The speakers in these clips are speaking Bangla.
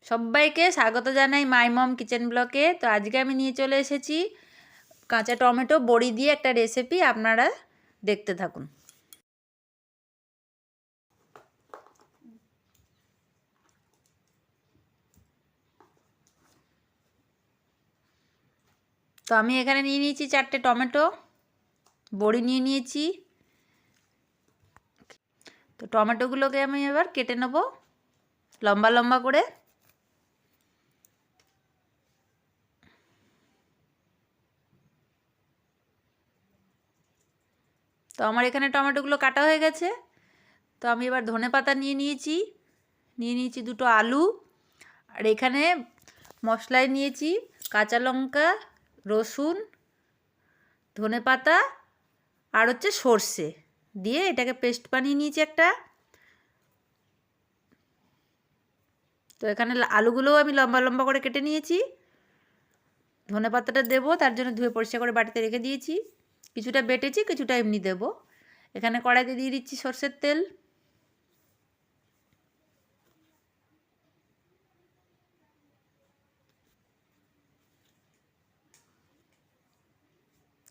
সবাইকে স্বাগত জানাই মাই মম কিচেন ব্লকে। তো আজকে আমি নিয়ে চলে এসেছি কাঁচা টমেটো বড়ি দিয়ে একটা রেসিপি, আপনারা দেখতে থাকুন। তো আমি এখানে নিয়ে নিয়েছি 4টে টমেটো, বড়ি নিয়ে নিয়েছি। তো টমেটোগুলোকে আমি এবার কেটে নেব লম্বা লম্বা করে। তো আমার এখানে টমেটোগুলো কাটা হয়ে গেছে। তো আমি এবার ধনেপাতা নিয়ে নিয়েছি 2টো আলু, আর এখানে মশলায় নিয়েছি কাঁচা লঙ্কা, রসুন, ধনেপাতা আর হচ্ছে সর্ষে দিয়ে এটাকে পেস্ট বানিয়ে নিয়েছি একটা। তো এখানে আলুগুলোও আমি লম্বা লম্বা করে কেটে নিয়েছি। ধনেপাতাটা দেবো, তার জন্য ধুয়ে পরিষ্কার করে বাটিতে রেখে দিয়েছি। কিছুটা বেটেছি, কিছুটা এমনি দেবো। এখানে কড়াইতে দিয়ে দিচ্ছি সর্ষের তেল।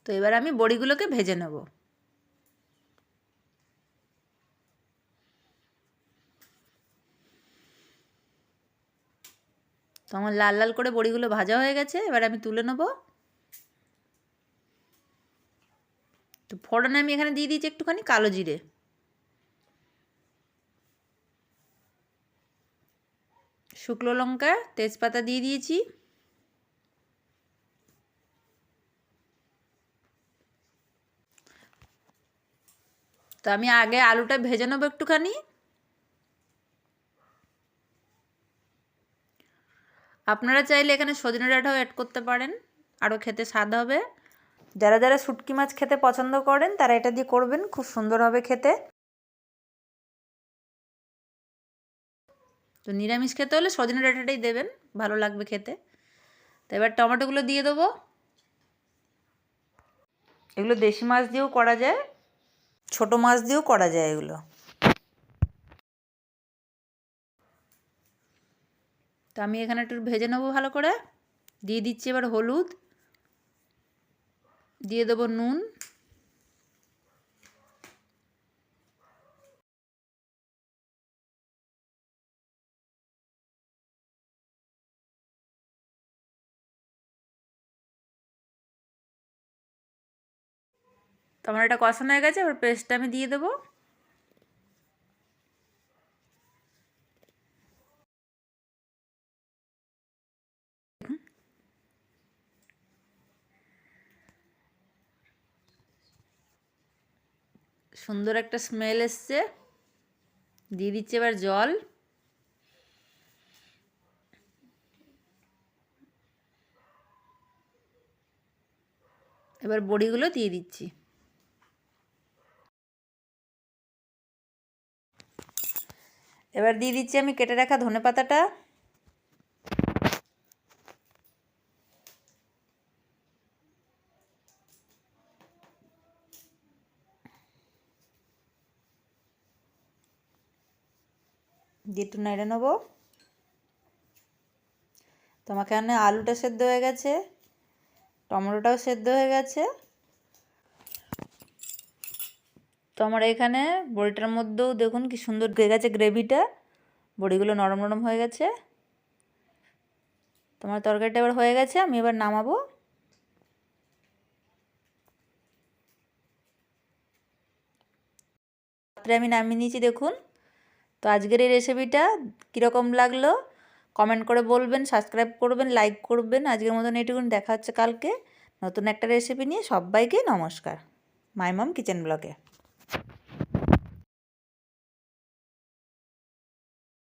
তো এবার আমি বড়িগুলোকে ভেজে নেব। তো আমার লাল লাল করে বড়িগুলো ভাজা হয়ে গেছে, এবার আমি তুলে নেব। তো ফোড়নে আমি এখানে দিয়ে দিয়েছি একটুখানি কালো জিরে, শুকনো লঙ্কা, তেজপাতা দিয়ে দিয়েছি। তো আমি আগে আলুটা ভেজে নেবো একটুখানি। আপনারা চাইলে এখানে সজনে ডাঁটাও অ্যাড করতে পারেন, আরও খেতে স্বাদ হবে। যারা যারা শুটকি মাছ খেতে পছন্দ করেন তারা এটা দিয়ে করবেন, খুব সুন্দর হবে খেতে। তো নিরামিষ খেতে হলে সজনে ডাঁটাটাই দেবেন, ভালো লাগবে খেতে। তো এবার টমেটোগুলো দিয়ে দেবো। এগুলো দেশি মাছ দিয়েও করা যায়, ছোট মাছ দিয়েও করা যায় এগুলো। তো আমি এখানে একটু ভেজে নেবো ভালো করে। দিয়ে দিচ্ছি এবার হলুদ, দিয়ে দেবো নুন, তো আমার এটা কষানো হয়ে গেছে। এবার পেস্টটা আমি দিয়ে দেবো। সুন্দর একটা স্মেল এসছে। দিয়ে দিচ্ছি এবার জল। এবার বড়িগুলো দিয়ে দিচ্ছি। এবার দিয়ে দিচ্ছি আমি কেটে রাখা ধনেপাতাটা। দিয়ে একটু নেড়ে নেবো। তো আমার এখানে আলুটা সেদ্ধ হয়ে গেছে, টমেটোটাও সেদ্ধ হয়ে গেছে। তো আমার এখানে বড়িটার মধ্যেও দেখুন কি সুন্দর ঢুকে গেছে গ্রেভিটা, বড়িগুলো নরম নরম হয়ে গেছে। তোমার তরকারিটা এবার হয়ে গেছে, আমি এবার নামাবো। পাত্রে আমি নামিয়ে নিয়েছি দেখুন। তো আজকের এই রেসিপিটা কীরকম লাগলো কমেন্ট করে বলবেন, সাবস্ক্রাইব করবেন, লাইক করবেন। আজকের মতন এইটুকুন, দেখা হচ্ছে কালকে নতুন একটা রেসিপি নিয়ে। সবাইকে নমস্কার মাই মম কিচেন ব্লগে।